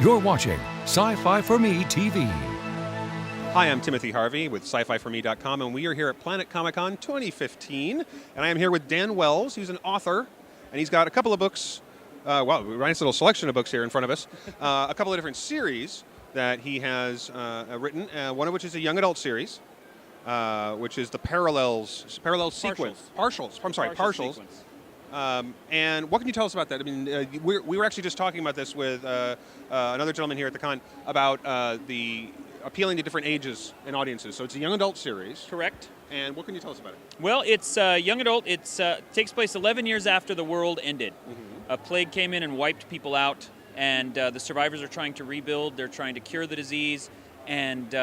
You're watching Sci-Fi for Me TV. Hi, I'm Timothy Harvey with SciFiForMe.com, and we are here at Planet Comic Con 2015. And I am here with Dan Wells, who's an author, and he's got a couple of books. A nice little selection of books here in front of us. A couple of different series that he has written. One of which is a young adult series, which is the Parallel Sequence. Partials. And what can you tell us about that? I mean, we were actually just talking about this with another gentleman here at the con about the appealing to different ages and audiences. So it's a young adult series. Correct. And what can you tell us about it? Well, it's young adult. It takes place 11 years after the world ended. Mm-hmm. A plague came in and wiped people out, and the survivors are trying to rebuild. They're trying to cure the disease, and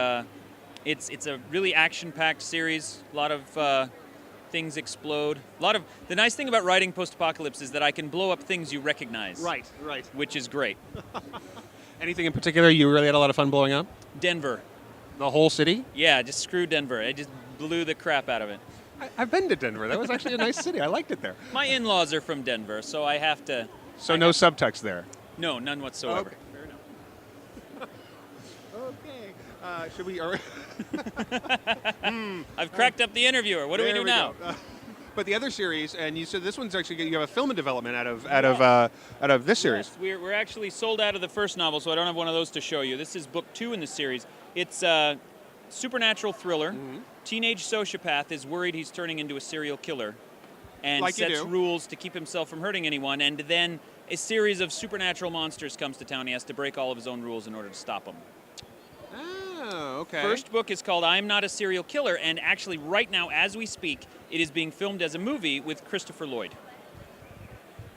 it's a really action-packed series. A lot of things explode. The nice thing about writing post-apocalypse is that I can blow up things you recognize. Right. Which is great. Anything in particular you really had a lot of fun blowing up? Denver. The whole city? Yeah, just screw Denver. I just blew the crap out of it. I've been to Denver. That was actually a nice city. I liked it there. My in-laws are from Denver, so I have to... So no subtext there? No, none whatsoever. Okay, fair enough. Okay. Should we... I've cracked up the interviewer. What do we do now? But the other series, and you said this one's actually, you have a film in development out of this series. Yes, we're actually sold out of the first novel, so I don't have one of those to show you. This is book 2 in the series. It's a supernatural thriller. Mm-hmm. Teenage sociopath is worried he's turning into a serial killer and Like you sets do. rules to keep himself from hurting anyone, and then a series of supernatural monsters comes to town. He has to break all of his own rules in order to stop them. Oh, okay. First book is called I'm Not a Serial Killer, and actually right now, as we speak, it is being filmed as a movie with Christopher Lloyd.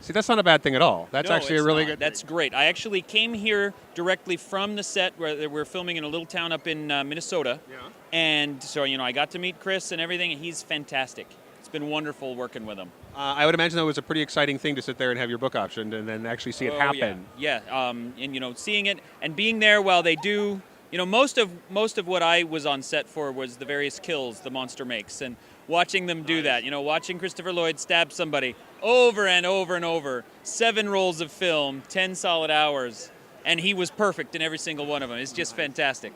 See, that's not a bad thing at all. That's No, actually it's a really not. good That's great. I actually came here directly from the set where we're filming in a little town up in Minnesota. Yeah. And so, I got to meet Chris and everything, and he's fantastic. It's been wonderful working with him. I would imagine that was a pretty exciting thing to sit there and have your book optioned and then actually see it happen. Yeah. And seeing it and being there while they do, most of what I was on set for was the various kills the monster makes, and watching them do that. Watching Christopher Lloyd stab somebody over and over and over, 7 rolls of film, 10 solid hours, and he was perfect in every single one of them. It's just fantastic.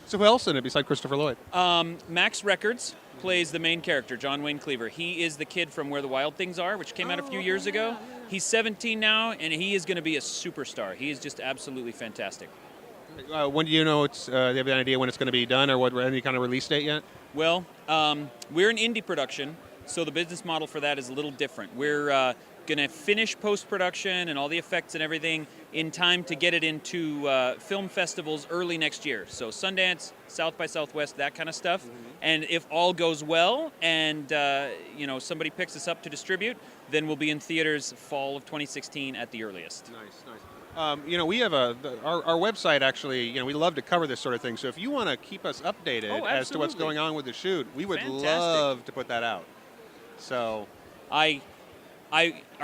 So who else in it besides Christopher Lloyd? Max Records plays the main character, John Wayne Cleaver. He is the kid from Where the Wild Things Are, which came out a few years ago. He's 17 now, and he is going to be a superstar. He is just absolutely fantastic. When do you know do you have an idea when it's going to be done or any kind of release date yet? Well, we're an indie production, so the business model for that is a little different. We're going to finish post-production and all the effects and everything in time to get it into film festivals early next year. So Sundance, South by Southwest, that kind of stuff. Mm-hmm. And if all goes well and somebody picks us up to distribute, then we'll be in theaters fall of 2016 at the earliest. Nice. We have our website actually, we love to cover this sort of thing. So if you want to keep us updated as to what's going on with the shoot, we would love to put that out. So are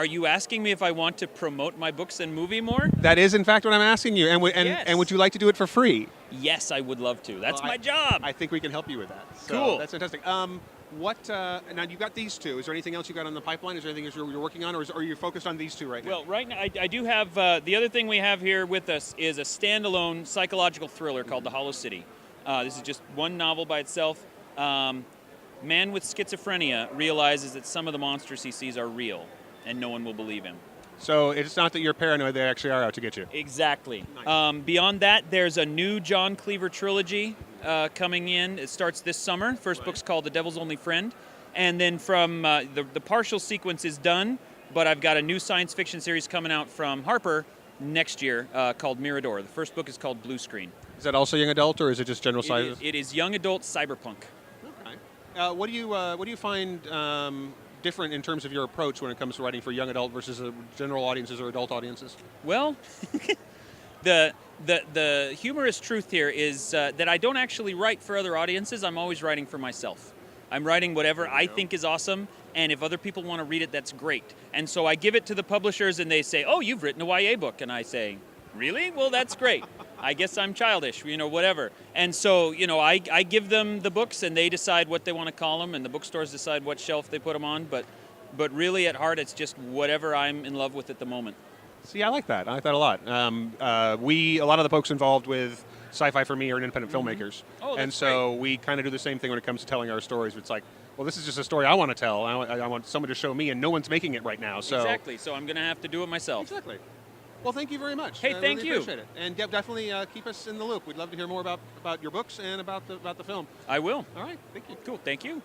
you asking me if I want to promote my books and movie more? That is in fact what I'm asking you. Yes. And would you like to do it for free? Yes, I would love to. That's my job. I think we can help you with that. So cool. That's fantastic. Now you've got these two. Is there anything else you got on the pipeline? Is there anything you're working on, or are you focused on these two right now? Well, right now I do have the other thing we have here with us is a standalone psychological thriller called The Hollow City. This is just one novel by itself. Man with schizophrenia realizes that some of the monsters he sees are real, and no one will believe him. So it's not that you're paranoid; they actually are out to get you. Exactly. Nice. Beyond that, there's a new John Cleaver trilogy coming in. It starts this summer. First book's called The Devil's Only Friend. And then from the partial sequence is done, but I've got a new science fiction series coming out from Harper next year called Mirador. The first book is called Blue Screen. Is that also young adult, or is it just general sizes? It is young adult cyberpunk. Okay. What do you find different in terms of your approach when it comes to writing for young adult versus general audiences or adult audiences? Well, the humorous truth here is that I don't actually write for other audiences. I'm always writing for myself. I'm writing whatever I think is awesome, and if other people want to read it, that's great. And so I give it to the publishers, and they say, "Oh, you've written a YA book," and I say, "Really? Well, that's great. I guess I'm childish, whatever." And so, I give them the books, and they decide what they want to call them, and the bookstores decide what shelf they put them on. But really, at heart, it's just whatever I'm in love with at the moment. See, I like that. I like that a lot. A lot of the folks involved with Sci-Fi for Me are independent filmmakers. Oh, that's and so we kind of do the same thing when it comes to telling our stories. It's like, well, this is just a story I want to tell. I want someone to show me, and no one's making it right now. So Exactly. So I'm going to have to do it myself. Exactly. Well, thank you very much. Hey, I thank really you. Appreciate it. And definitely keep us in the loop. We'd love to hear more about your books and about the film. I will. All right. Thank you. Cool. Thank you.